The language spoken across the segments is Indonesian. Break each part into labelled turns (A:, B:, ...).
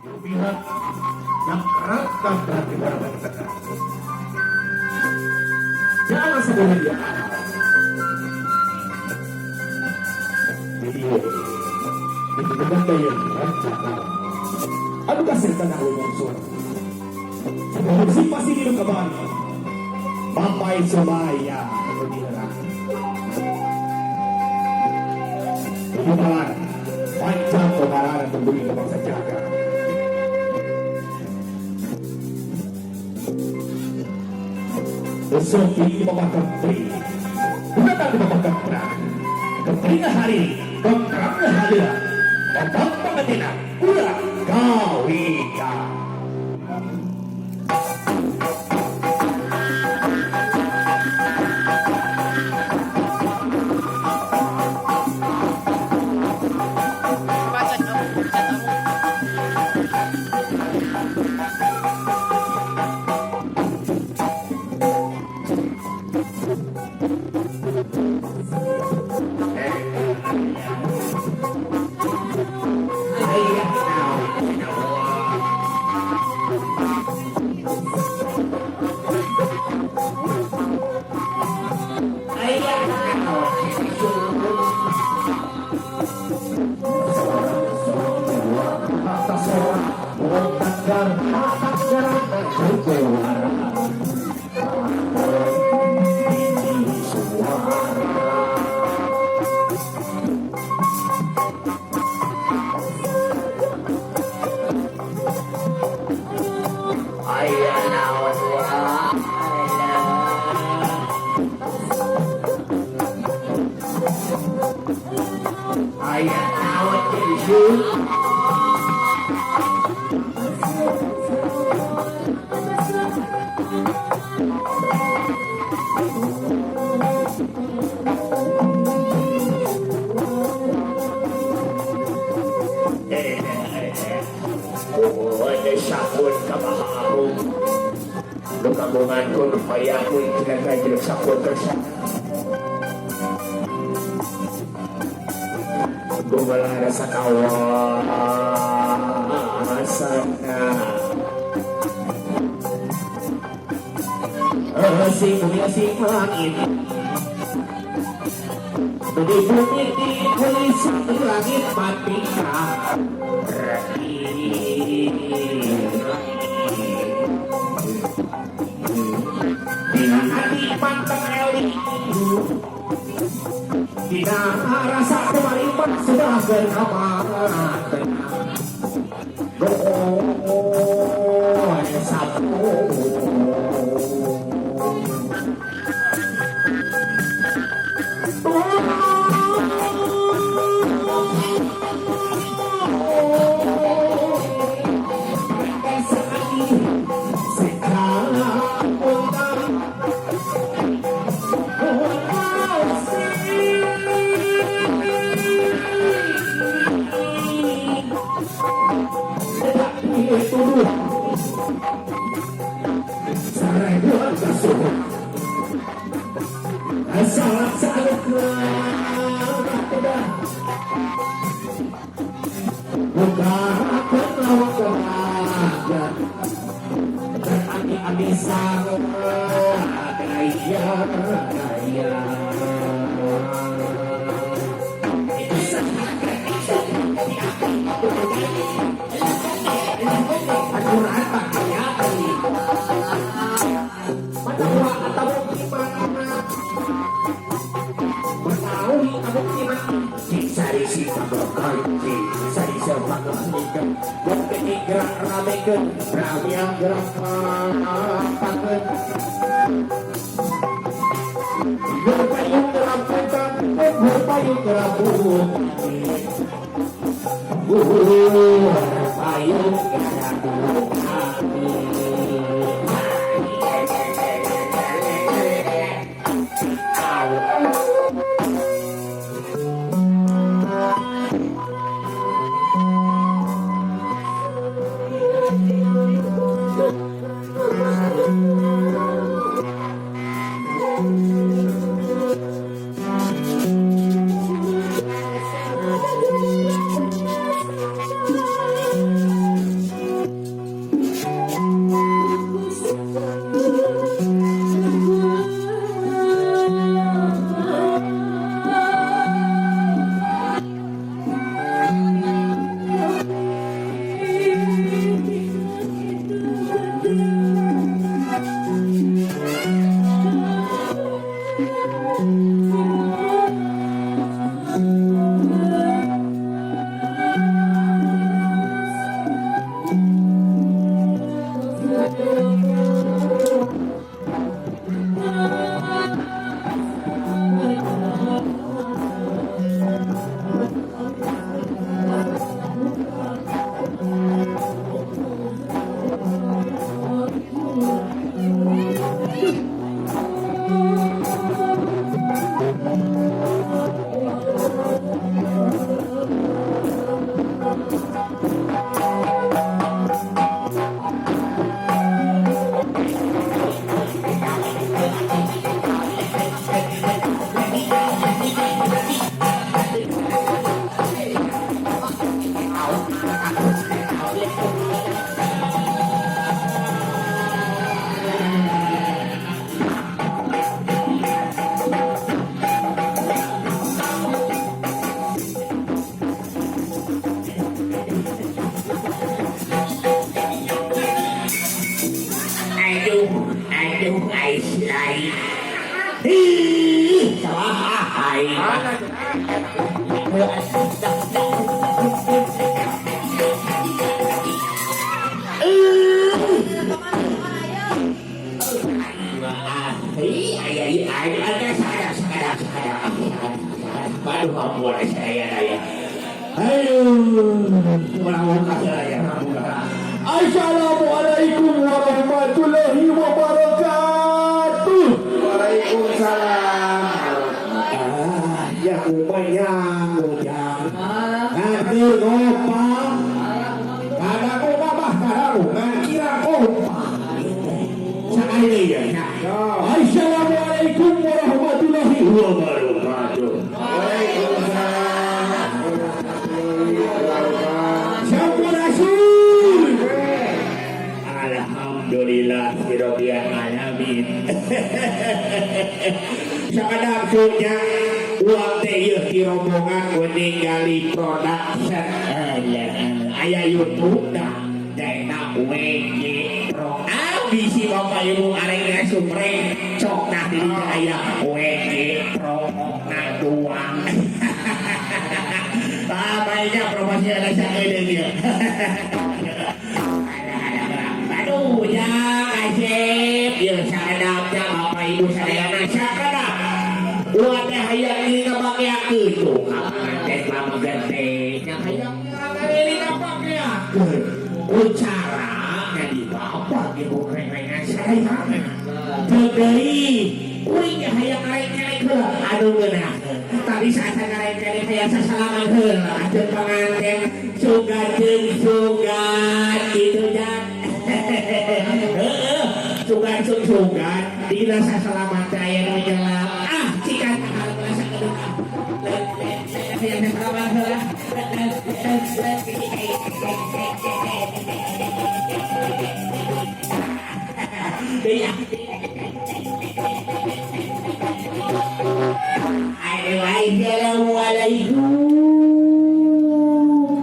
A: pihak yang kerapkan berarti barang tekan. Jangan sebenarnya dia. Jadi, itu benar kayak rancang. Ano kasi tanah lumang surat? Si pasti di kaban. Papay sumaya ano dinara. Itu malah panjang pemarahan membeli ke bangsa jaga. Besok ini memakan peri. Bukan tak memakan perang. Keperinya hari, keperangnya hari. Bapak pengetina, ulah kawika. Sakun kabaharong lukagungan ko nupaya ko ikinagagilap sakun kersa gumalara sa kawasan na sing langit bumi ditulis sa langit mati ka pantang elik tidak rasa kemaripan sudah berkapan sapu Ih, salah. Hai. Aduh, ampun saya. Aduh, kurang saya. Assalamualaikum warahmatullahi wabarakatuh.
B: Waalaikumsalam.
A: Ya upayang ujang. Nanti gopang. Kada ko babah kada ko kira ko. Sakali ya. Assalamualaikum warahmatullahi wabarakatuh.
B: Waalaikumsalam.
A: Sampurasun. Alhamdulillah rabbil alamin. Sakadapnya uang teh ieu ti rombongan ningali production. Aya YouTube dah. Dena WG Pro. Bisi bapak ibu areng supreme cok nah di aya WG Pro na doang. Baiknya promosi ada sakit dia. Aduh ya asep ya sakadapnya bapak ibu sadayana sakadap. Uang teh hayang ini ngabakeakeun tuh. Teh lama gede. Yang hayang ini ngabakeakeun. Ucara jadi bapak ibu reng-rengan saya. Jadi kuring hayang ngareng-ngareng heula. Aduh geunah. Tadi saat ngareng-ngareng hayang sasalaman heula. Ajeun panganten sugan jeung sugan kitu nya. Heeh. Sugan dina sasalaman teh aya nu nyelam. Cikan hareup rasa keduka. Hayang sasalaman heula. Assalamualaikum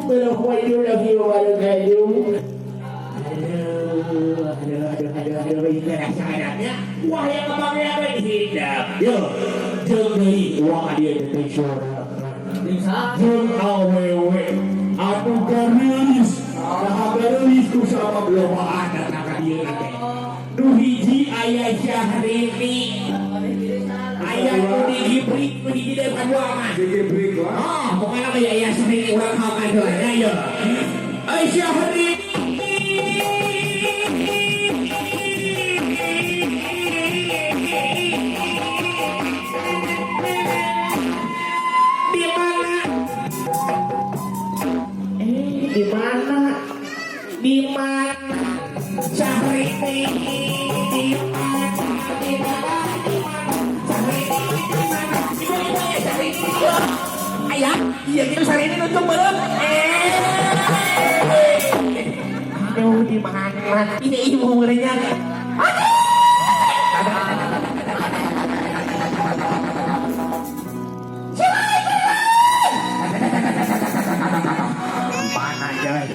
A: warahmatullahi wabarakatuh. Wah yang kemarin apa hidup? Yo, jadi wah dia detection. Jeng awewe, aku garis, nah garis ku sama belum ada nak dia nanti. Nu hiji aya Syahrini, aya nu di Gibrik, nu di depan ruangan.
B: Gibrik lah.
A: Oh, pokoknya kayak aya Syahrini urang makan doanya ya. Ay Syahrini. Di mana Syahrini di mana ayah iya gitu Syahrini nunjuk belum aduh di mana ini ibu mulainya mana Jai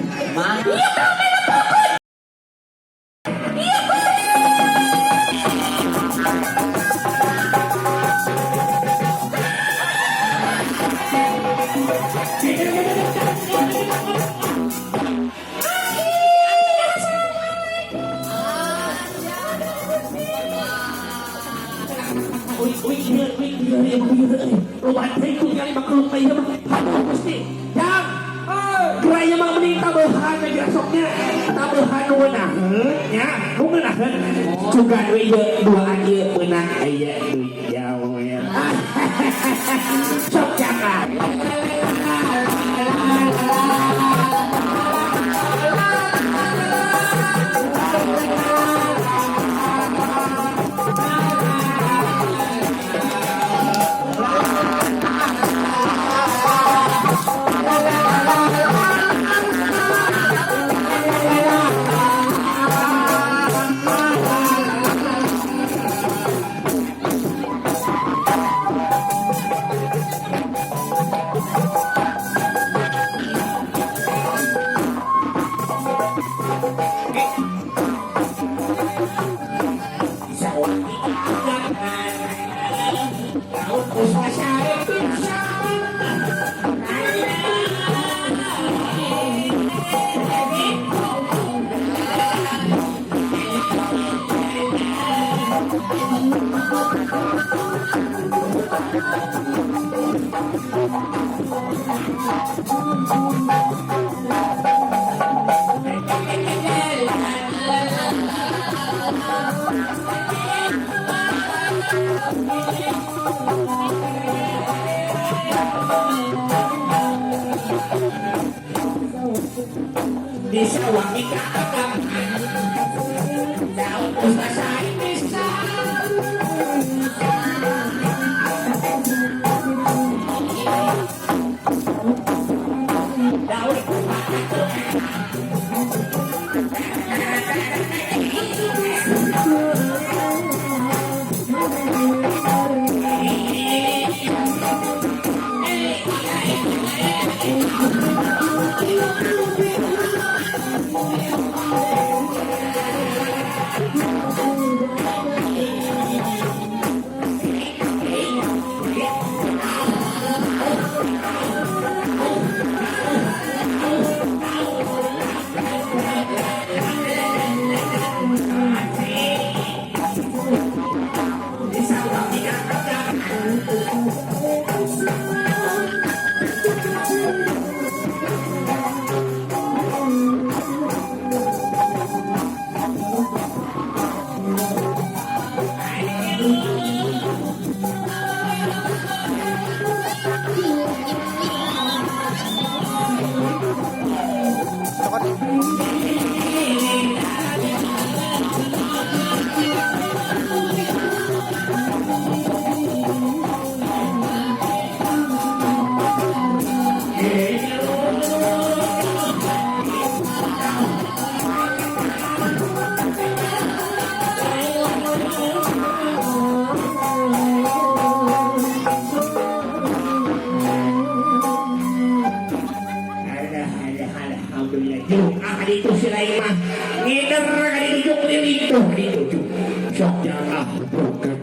A: perubahan berikut kali maklum kaya haduh mesti yang keraya mang mending tabahan aja soknya tabahan nuwenah ya nuwenah kan juga duit duaan ieu beunang aya duit jauh ya sok jangan Di sawah ikatan daun selesai bisa daun Alhamdulillah juk dito sila mah ngider dito juk dito juk sok jangan bukan